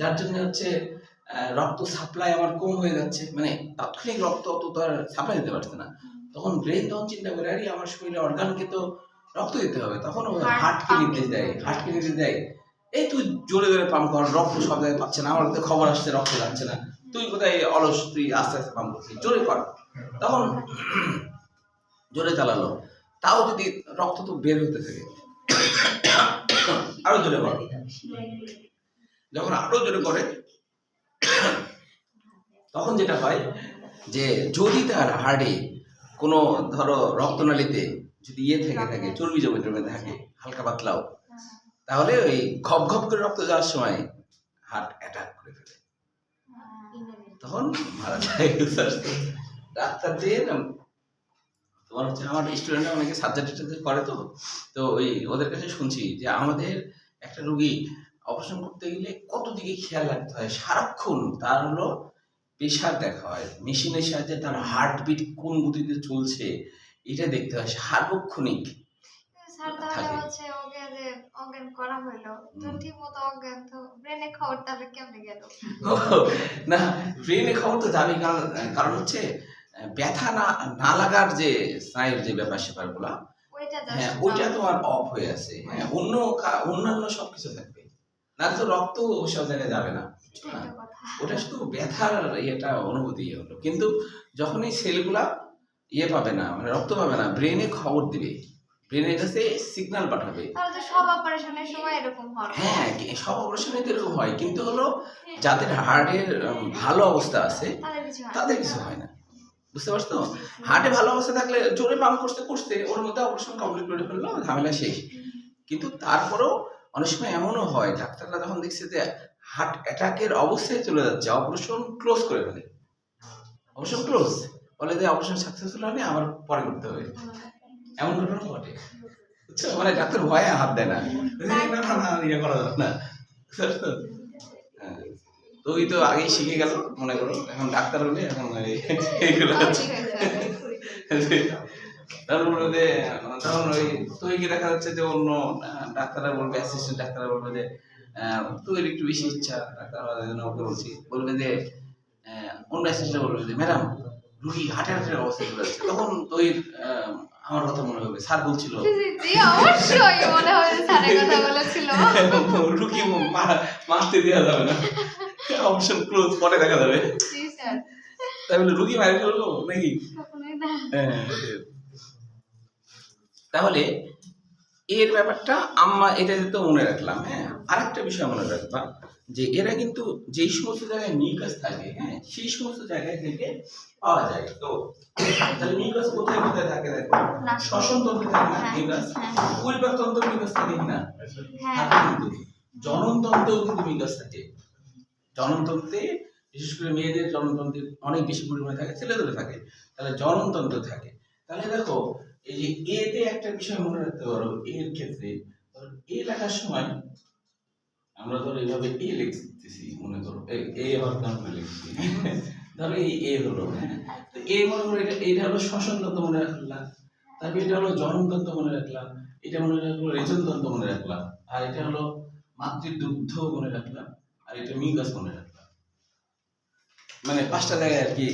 যার জন্য হচ্ছে রক্ত সাপ্লাই আমার কম হয়ে যাচ্ছে, মানে তাৎক্ষণিক রক্ত অত তো আর সাপ্লাই দিতে পারছে না। তখন ব্রেন তখন চিন্তা করে আরে আমার শরীরে অর্গানকে তো রক্ত দিতে হবে, তখন ও হার্টকে নির্দেশ দেয়, হার্টকে নির্দেশ দেয় এই তুই জোরে জোরে পাম্প কর, রক্ত সব জায়গায় পাচ্ছে না, আমার তো খবর আসছে রক্ত যাচ্ছে না, তুই কোথায় অলস, তুই আস্তে আস্তে পাম্প করছিস, জোরে কর। তখন জোরে চালালো, তাও যদি রক্ত তো বের হতে থাকে, আরো জোরে কর। যখন আরো জোরে করে তখন যেটা হয় যে যদি তার হার্টে কোনো ধরো রক্তনালীতে যদি থেকে থাকে, চর্বি জমে থাকে হালকা পাতলাও, তাহলে ওই ঘপ ঘপ করে রক্ত যাওয়ার সময় হার্ট অ্যাটাক করে ফেলে, তখন মারা যায়। ডাক্তারদের তোমার হচ্ছে আমার স্টুডেন্টরা অনেকে সার্জারি করে, তো ওই ওদের কাছে শুনছি যে আমাদের একটা রোগী অপারেশন করতে গেলে কত দিকে খেয়াল রাখতে হয়, সারাক্ষণ তার হলো প্রেশার দেখা হয়, মেশিনের সাহায্যে তার হার্টবিট কোন গতিতে চলছে এটা দেখতে হয় সার্বক্ষণিক। স্যার তাহলে হচ্ছে ওকে যে অজ্ঞান করা হলো, তো ঠিকমতো অজ্ঞান তো ব্রেনে খবর তাহলে কেমনে গেল? না, ব্রেনে খবর তো যাবে, কারণ হচ্ছে ব্যথা না লাগার যে স্নায়ুর যে ব্যাপার স্যাপারগুলা, হ্যাঁ ওইটা তোমার অফ হয়ে আছে। হ্যাঁ অন্যান্য সবকিছু থাকবে, না তো রক্ত ওসব জায়গায় যাবে না, ওটা শুধু ব্যথার ইয়েটা অনুভূতি হলো। কিন্তু যখন এই সেলগুলা পাবে না, মানে রক্ত পাবে না, ব্রেনে খবর দিবে, ব্রেনের কাছে সিগন্যাল পাঠাবে। তাহলে তো সব অপারেশনের সময় এরকম হয়। হ্যাঁ সব অপারেশনে এরকম হয়, কিন্তু হলো যাদের হার্টের ভালো অবস্থা আছে তাদের কিছু হয় না, বুঝতে পারছো? হার্টে ভালো অবস্থা থাকলে জোরে পাম্প করতে ওর মধ্যে অপারেশন কমপ্লিট করে ফেললো, ঝামেলা শেষ। কিন্তু তারপরেও অনেক সময় এমনও হয় ডাক্তাররা যখন দেখছে যে হার্ট অ্যাটাকের অবস্থায় চলে যাচ্ছে, অপারেশন ক্লোজ করে ফেলে, অপারেশন ক্লোজ বলে যে অপারেশন সাকসেসফুল হয়নি, আবার পরে করতে হবে, এমন ঘটনা ঘটে। বুঝছো, মানে ডাক্তার ভয়ে হাত দেয় না, ইয়ে করা যাবে না। তো ওই তো আগেই শিখে গেল মনে করো, এখন ডাক্তার হলে এখন এইগুলো তখন ওই তুইকে দেখা যাচ্ছে যে অন্য ডাক্তাররা বলবে, অ্যাসিস্ট্যান্ট ডাক্তাররা বলবে যে তুই একটু বেশি ইচ্ছা, ডাক্তার ওকে বলছি, বলবে যে অন্য অ্যাসিস্ট্যান্ট বলবে যে ম্যাডাম রুগী হার্টের অবস্থা চলে যাচ্ছে, তখন তুই আমার কথা মনে হবে স্যার বলছিল, জি অবশ্যই মনে হয় স্যারের কথা বলেছিল, রুগী মারতে দেওয়া যাবে না, অপশন ক্লোজ, পরে দেখা যাবে। জি স্যার, তাই বলে রুগী মারি ফেলবো নাকি? তাহলে এর ব্যাপারটা আম্মা, এটা তো মনে রাখলাম। হ্যাঁ আরেকটা বিষয় মনে রাখবা যে এরা কিন্তু যেই সমস্ত জায়গায় নিউক্লিয়াস থাকে, হ্যাঁ সেই সমস্ত জায়গায় থেকে পাওয়া যায়। তো তাহলে নিউক্লিয়াস কোথায় কোথায় থাকে দেখো, শ্বসন তন্ত্রে থাকে না নিউক্লিয়াস, পরিপাক তন্ত্র নিউক্লিয়াস থাকে না, কিন্তু জননতন্ত্রেও কিন্তু নিউক্লিয়াস থাকে। জননতন্ত্রে বিশেষ করে মেয়েদের জননতন্ত্রে অনেক বেশি পরিমাণে থাকে, ছেলেদের থাকে, তাহলে জননতন্ত্র থাকে। তাহলে দেখো এই যে এতে একটা বিষয় মনে রাখতে পারো, এর ক্ষেত্রে এ লেখার সময় আমরা ধরো এইভাবে এ লিখতেছি, মনে করো এ অর্গান লিখছি, ধরো এই এ হলো, হ্যাঁ তো এ মনে করো এটা হলো শ্বসনতন্ত্র মনে রাখলাম, তারপর এটা হলো জননতন্ত্র মনে রাখলাম, এটা মনে রাখলো রেচনতন্ত্র মনে রাখলাম, আর এটা হলো মাতৃদুগ্ধ মনে রাখলাম, আর এটা মিউকাস মনে রাখলাম। মানে 5টা জায়গায় আর কি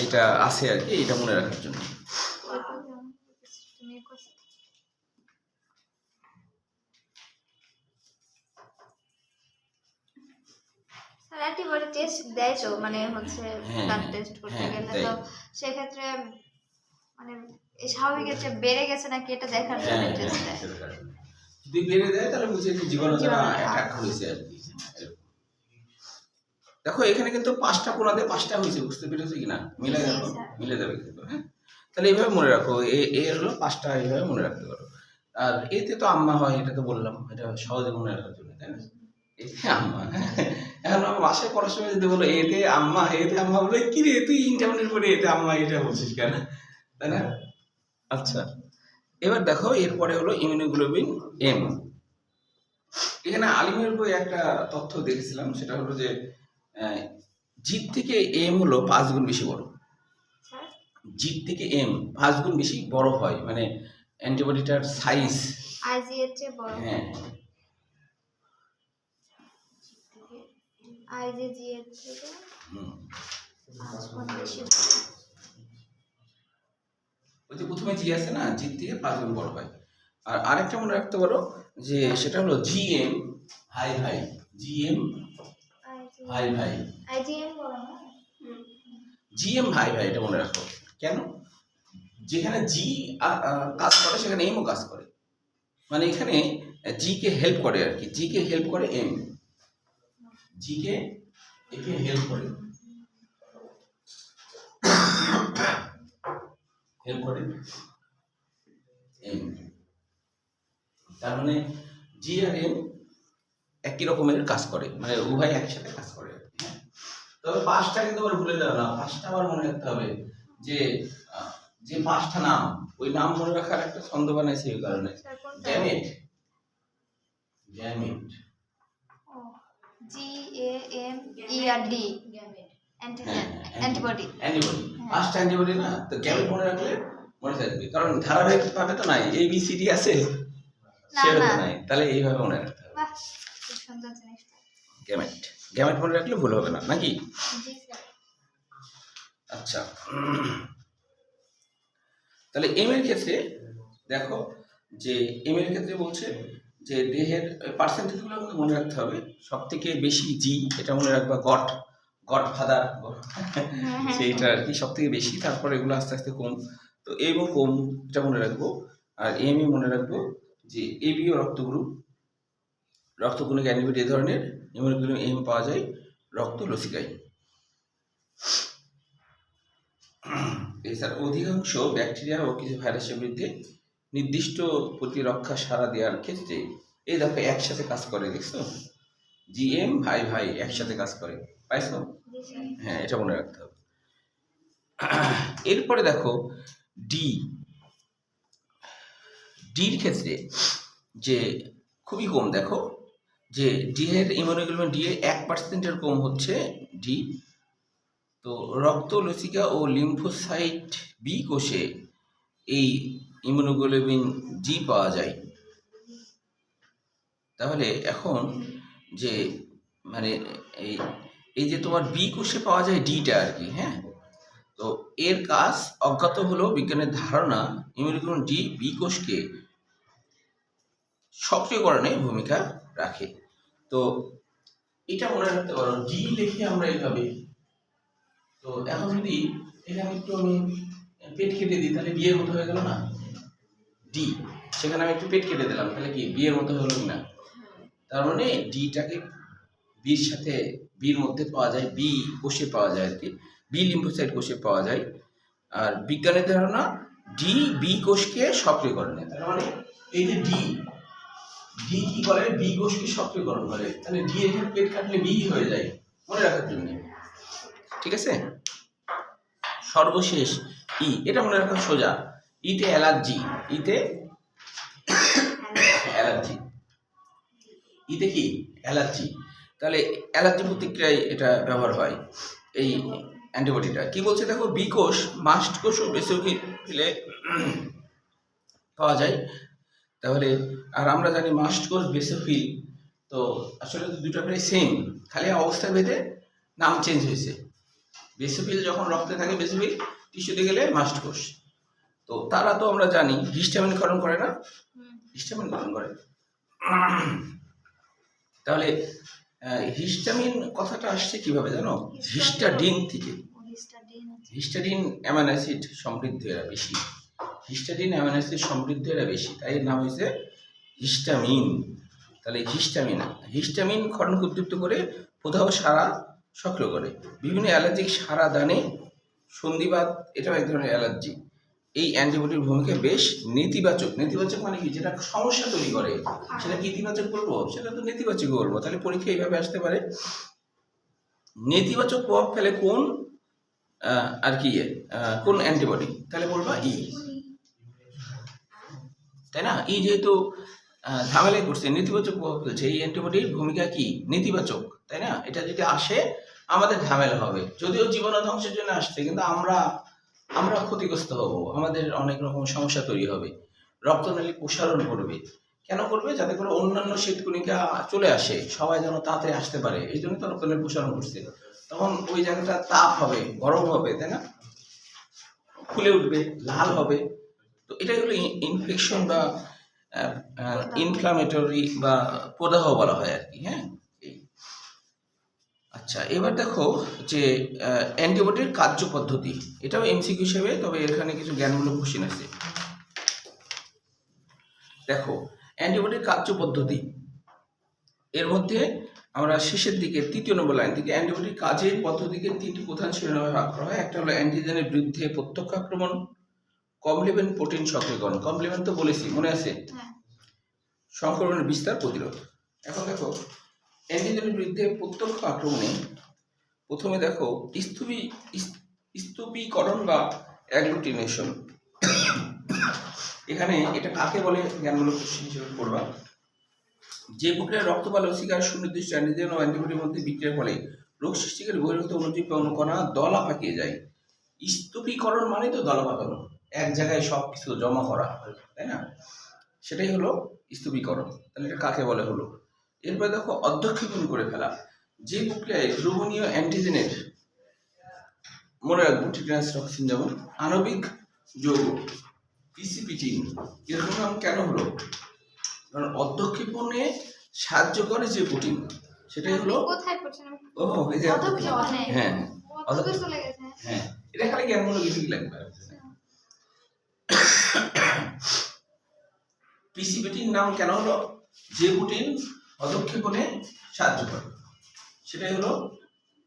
এটা আছে আর কি, এটা মনে রাখার জন্য। অ্যান্টিবডি টেস্ট দেয় তো, মানে হচ্ছে ব্লাড টেস্ট করতে গেলে, তো সেক্ষেত্রে মানে স্বাভাবিক হচ্ছে বেড়ে গেছে নাকি এটা দেখার জন্য টেস্ট দেয়। যদি বেড়ে দেয় তাহলে বুঝে যে জীবাণু দ্বারা অ্যাটাক হয়েছে আর কি। দেখো এখানে কিন্তু 5টা কোণাতে 5টা হয়েছে, বুঝতে পেরেছো কিনা? মিলে যাবে কিন্তু। হ্যাঁ তাহলে এইভাবে মনে রাখো, এ হলো 5টা, এইভাবে মনে রাখতে পারো। আর এতে তো আম্মা হয়, এটা তো বললাম, এটা সহজে মনে রাখার জন্য, তাই না? এতে আম্মা, এখন আমার বাসায় পড়ার সময় যদি বলো এতে আম্মা বলে কি রে তুই ইন্টারমিডিয়েট পড়ে এতে আম্মা এটা বলছিস কেন, তাই না? আচ্ছা এবার দেখো এরপরে হলো ইমিউনোগ্লোবিন এম। এখানে আলিমের বই একটা তথ্য দেখেছিলাম, সেটা হলো যে জির থেকে এম হলো 5 গুণ বেশি বড়। স্যার জির থেকে এম 5 গুণ বেশি বড় হয়, মানে অ্যান্টিবডিটার সাইজ। আইজি এর চেয়ে বড়, হ্যাঁ আইজি জি এর থেকে হুম। 5 গুণ বেশি। ওই যে প্রথমে জি আছে না, জির থেকে 5 গুণ বড় হয়। আর আরেকটা মনে রাখতে পারো যে সেটা হলো জিএম হাই ভাই, জিএম হাই ভাই, আইজিএম বড় না? জিএম হাই ভাই, এটা মনে রাখো। কেন? যেখানে জি কাজ করে সেখানে এমও কাজ করে, মানে এখানে জি কে হেল্প করে আর কি, জি কে হেল্প করে এম, জি কে একে হেল্প করে এম। তার মানে জি আর এম একই রকমের কাজ করে, মানে উভয় একসাথে কাজ করে আর কি, হ্যাঁ। তবে 5টা কিন্তু আবার ভুলে যাও না, 5টা আবার মনে রাখতে হবে যে যে 5টা নাম, ওই নাম মনে রাখার একটা ছন্দ বানাইছে এই কারণে। স্যার কোনটা? গ্যামেট, গ্যামেট, ও জি এ এম ই আর ডি, অ্যান্টিজেন, অ্যান্টিবডি। অ্যান্টিবডি, 5টা অ্যান্টিবডি না, তো গ্যামেট মনে রাখলে মনে থাকবে, কারণ ধারাবাহিক ভাবে তো নাই, এ বি সি ডি আছে, না সেটা না, নাই, তাহলে এইভাবে মনে রাখতে হবে বাহ খুব সুন্দর জিনিসটা। গ্যামেট। গ্যামেট মনে রাখলে ভুল হবে না নাকি? জি স্যার। আচ্ছা, তাহলে এম এর ক্ষেত্রে দেখো যে এম এর ক্ষেত্রে বলছে যে দেহের পার্সেন্টেজগুলো আমাকে মনে রাখতে হবে। সব থেকে বেশি জি, এটা মনে রাখবা, গড, গড ফাদার সেইটা আর কি সব থেকে বেশি, তারপর এগুলো আস্তে আস্তে কম। তো এম ও কম, এটা মনে রাখবো। আর এম এ মনে রাখবো যে এ বি ও রক্ত গ্রুপ, রক্তকণিক অ্যান্টিবডি এ ধরনের ইমিউনোগ্লোবিন এম পাওয়া যায় রক্ত লসিকায়। এছাড়া অধিকাংশ ব্যাকটেরিয়া ও কিছু ভাইরাসের বিরুদ্ধে নির্দিষ্ট প্রতিরক্ষা সাড়া দেওয়ার ক্ষেত্রে এই দেখো একসাথে কাজ করে, দেখছো? জিএম ভাই ভাই একসাথে কাজ করে, পাইছো? হ্যাঁ, এটা মনে রাখতে হবে। এরপরে দেখো ডি, ডির ক্ষেত্রে যে খুবই কম, দেখো যে ডি এর ইমিউনোগ্লোবিন ডি এর 1% কম হচ্ছে ডি। তো রক্ত লসিকা ও লিম্ফোসাইট বি কোষে এই ইমিউনোগ্লোবিন জি পাওয়া যায়। তাহলে এখন যে মানে এই এই যে তোমার বি কোষে পাওয়া যায় ডিটা আর কি, হ্যাঁ। তো এর কাজ অজ্ঞাত হলেও বিজ্ঞানের ধারণা ইমিউনোগ্লোবিন ডি বি কোষকে সক্রিয়করণে ভূমিকা রাখে। তো এটা মনে রাখতে পারো, ডি লিখে আমরা এইভাবে। তো এখন যদি এখানে একটু আমি পেট কেটে দিই তাহলে বিয়ের মতো হয়ে গেল না, ডি, সেখানে আমি একটু পেট কেটে দিলাম তাহলে কি বিয়ের মতো হলো কিনা? তার মানে ডিটাকে বির সাথে, বির মধ্যে পাওয়া যায়, বি কোষে পাওয়া যায় আর কি, বি লিম্ফোসাইট কোষে পাওয়া যায়। আর বিজ্ঞানের ধারণা ডি বি কোষকে সক্রিয়করণে, তার মানে এই যে ডি, ডি কি করে? বি কোষকে সক্রিয়করণ করে, তাহলে ডি এখানে পেট কাটলে বি হয়ে যায়, মনে রাখার জন্য, ঠিক আছে? সর্বশেষ ই, এটা মনে রাখা সোজা, ইতে অ্যালার্জি, ইতে অ্যালার্জি, ইতে কি অ্যালার্জি, তাহলে অ্যালার্জি প্রতিক্রিয়ায় এটা ব্যবহার হয় এই অ্যান্টিবডিটা। কি বলছে দেখো, বি কোষ, মাস্ট কোষ ও বেসোফিলে পাওয়া যায়। তাহলে আর আমরা জানি মাস্ট কোষ বেসোফিল, তো আসলে দুটো প্রায় সেম, খালি অবস্থা ভেদে নাম চেঞ্জ হয়েছে। বেসোফিল যখন রক্তে থাকে বেসোফিল, টিস্যুতে গেলে মাস্ট কোষ। তো তারা তো আমরা জানি হিস্টামিন ক্ষরণ করে না, হিস্টামিন ক্ষরণ করে। তাহলে হিস্টামিন কথাটা আসছে কিভাবে জানো? হিস্টাডিন থেকে। হিস্টাডিন অ্যামাইনো অ্যাসিড সমৃদ্ধ এরা বেশি, হিস্টাডিন অ্যামাইনো অ্যাসিড সমৃদ্ধ এরা বেশি, তাই এর নাম হয়েছে হিস্টামিন। তাহলে হিস্টামিন, হিস্টামিন ক্ষরণকে উদ্দীপ্ত করে প্রদাহ সারা সক্রিয় করে। বিভিন্ন অ্যালার্জিক সারা দানে সন্ধিবাত, এটাও এক ধরনের অ্যালার্জি। এই অ্যান্টিবডির ভূমিকা বেশ নেতিবাচক। নেতিবাচক মানে কি? যেটা সমস্যা তৈরি করে সেটা কি ইতিবাচক বলবো? সেটা তো নেতিবাচক বলবো। তাহলে পরীক্ষা এইভাবে আসতে পারে, নেতিবাচক প্রভাব ফেলে কোন আর কি কোন অ্যান্টিবডি? তাহলে বলবা ই, তাই না? ই যেহেতু ঝামেলাই করছে, নেতিবাচক প্রভাব ফেলছে, এই অ্যান্টিবডির ভূমিকা কি? নেতিবাচক, তাই না? এটা যদি আসে আমাদের ঝামেলা হবে, যদিও জীবন ধ্বংসের জন্য আসছে, কিন্তু আমরা ক্ষতিগ্রস্ত হব, আমাদের অনেক রকম সমস্যা তৈরি হবে, রক্তনালী প্রসারণ করবে। কেন করবে? যাতে করে অন্যান্য শীতকণিকা চলে আসে, সবাই যেন তাড়াতাড়ি আসতে পারে, এই জন্য তো রক্তনালী প্রসারণ করছে। তখন ওই জায়গাটা তাপ হবে, গরম হবে, তাই না? ফুলে উঠবে, লাল হবে। তো এটাই হলো ইনফেকশন বা ইনফ্লামেটরি বা প্রদাহ বলা হয় আর কি। হ্যাঁ, আচ্ছা, এবার দেখো যে অ্যান্টিবডির কার্য পদ্ধতি, এটাও এমসিকিউ হিসেবে, তবে এখানে কিছু জ্ঞানমূলক কোশ্চেন আছে। দেখো অ্যান্টিবডির কার্য পদ্ধতি, এর মধ্যে আমরা শেষের দিকে 3 নম্বর লাইন থেকে অ্যান্টিবডির কাজের পদ্ধতিকে 3টি প্রধান শ্রেণীভাবে ভাগ করা হয়। একটা হলো অ্যান্টিজেনের বিরুদ্ধে প্রত্যক্ষ আক্রমণ, কমপ্লিমেন্ট প্রোটিন সক্রিয়করণ, কমপ্লিমেন্ট তো বলেছি, মনে আছে? সংক্রমণের বিস্তার প্রতিরোধ। এখন দেখো অ্যান্টিজেনের বিরুদ্ধে প্রত্যক্ষ আক্রমণে প্রথমে দেখো স্তূপীকরণ বা অ্যাগ্লুটিনেশন। এখানে এটা কাকে বলে জ্ঞানমূলক কোশ্চেন হিসেবে পড়বা। যে প্রক্রিয়ায় রক্ত বা লসিকার সুনির্দিষ্ট অ্যান্টিজেন ও অ্যান্টিবডির মধ্যে বিক্রিয়ার ফলে রোগ সৃষ্টিকারী বহির্ভূত অণুজীব বা অণুকণা দলা পাকিয়ে যায়। স্তূপীকরণ মানে তো দলা পাকানো, এক জায়গায় সব কিছু জমা করা, তাই না? সেটাই হলো স্তূপীকরণ। তাহলে এটা কাকে বলে হলো। এরপরে দেখো অধ্যক্ষেপণ করে ফেলা, যে প্রক্রিয়ায় দ্রবণীয় অ্যান্টিজেনের, মনে রাখবো টিটেনাস টক্সিন যেমন আণবিক যৌগ পিসিপিটিন, এরকম নাম কেন হলো? কারণ অধ্যক্ষেপণে সাহায্য করে যে প্রোটিন, সেটাই হলো কোথায় পড়ছেন? ও এই যে হ্যাঁ চলে গেছে। হ্যাঁ, এটা খালি জ্ঞানমূলক কিছুই লাগবে। পিসিপিটির নাম কেন হলো? যে প্রোটিন অধঃক্ষেপণে সাহায্য করে, সেটাই হলো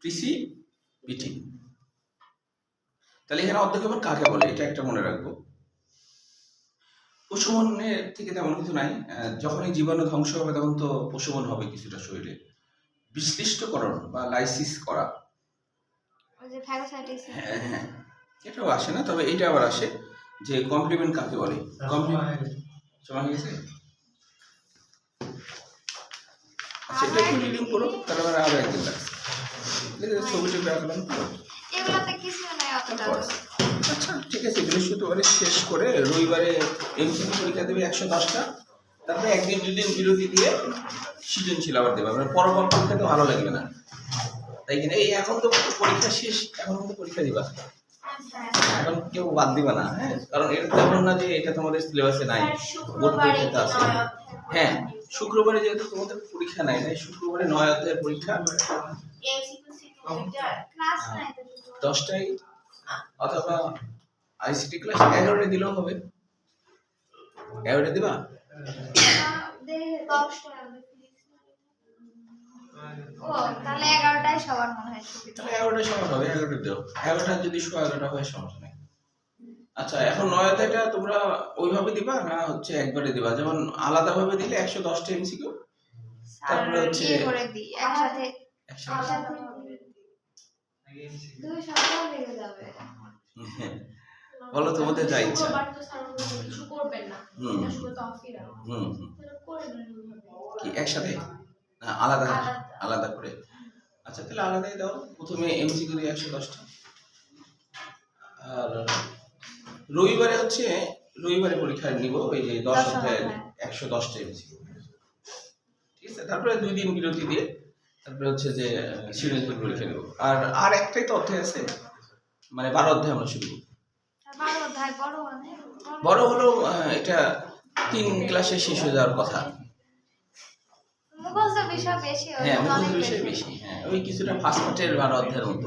পিসিপিটিন। তাহলে এখানে অধঃক্ষেপণ কাকে বলে এটা একটা মনে রাখবো। প্রশমনের থেকে তেমন কিছু নাই, যখনই জীবাণু ধ্বংস হবে তখন তো প্রশমন হবে কিছুটা শরীরে। বিশ্লিষ্টকরণ বা লাইসিস করা, হ্যাঁ হ্যাঁ, এটাও আসে না, তবে এটা আবার আসে যে কমপ্লিমেন্ট কাকে বলে। কমপ্লিমেন্ট সময় হয়ে গেছে। আচ্ছা, এটা একটু রিডিং করো, তারপর আরো একদিন লাগছে। ছবিটা রাখলাম। এগুলোতে কিছু নাই অতটা। আচ্ছা ঠিক আছে, বৃহস্পতিবারে শেষ করে রবিবারে এমসিকিউ পরীক্ষা দেবে 110টা, তারপরে একদিন 2 দিন বিরতি দিয়ে সৃজনশীল আবার দেবে। মানে পরপর পরীক্ষা তো ভালো লাগবে না, তাই কিনা? এই এখন তো পরীক্ষা শেষ, এখন কিন্তু পরীক্ষা দিবা, এখন কেউ বাদ দিবা না। হ্যাঁ, কারণ এটা তেমন না যে এটা তোমাদের সিলেবাসে নাই, বোর্ড পরীক্ষাতে আছে। হ্যাঁ, শুক্রবারে যেহেতু তোমাদের পরীক্ষা নাই, তাই শুক্রবারে 9 অধ্যায়ের পরীক্ষা 10টায়, অথবা আইসিটি ক্লাস 11টায় দিলেও হবে। 11টায় দিবা? ও তাহলে 11টায় সবার মনে হয় সুবিধা। তাহলে 11টায় সবার হবে, 11টায় দাও। 11টা যদি 11:15 হয় সমস্যা নেই। আচ্ছা, এখন 9 অধ্যায়টা তোমরা ওইভাবে দিবা না হচ্ছে একবারে দিবা? যেমন আলাদাভাবে দিলে 110টা এমসিকিউ, তারপরে হচ্ছে করে দিই একসাথে। দুই সপ্তাহ লেগে যাবে। বলো তোমাদের যা ইচ্ছা। কিছু করবেন না, এটা শুধু তো অফিস করে নেন কি একসাথে না আলাদা আলাদা করে? আচ্ছা, তাহলে আলাদাই দাও। প্রথমে এমসিকিউ দিয়ে 110টা, আর রবিবারে হচ্ছে রবিবারে পরীক্ষা নিব ওই যে 10 অধ্যায়ের 110টা এমসিকিউ, ঠিক আছে? তারপরে 2 দিন বিরতি দিয়ে তারপরে হচ্ছে যে সৃজনশীল পরীক্ষা নেব। আর একটাই তো অধ্যায় আছে, মানে 12 অধ্যায় আমরা শুরু করব। 12 অধ্যায় বড় হলো এটা 3 ক্লাসে শেষ হয়ে যাওয়ার কথা। মুখস্থ বিষয় বেশি হয়। হ্যাঁ, মুখস্থ বিষয় বেশি। হ্যাঁ, ওই কিছুটা ফার্স্ট পার্টের 12 অধ্যায়ের মতো।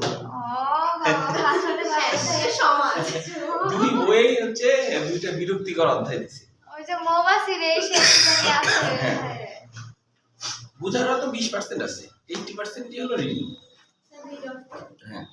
দুই বই হচ্ছে দুইটা বিরক্তিকর অধ্যায় দিছে। ওই যে মৌমাছির এই শেষে আছে। বুঝার তো 20% আছে, 80%ই হলো রিডিং। হ্যাঁ।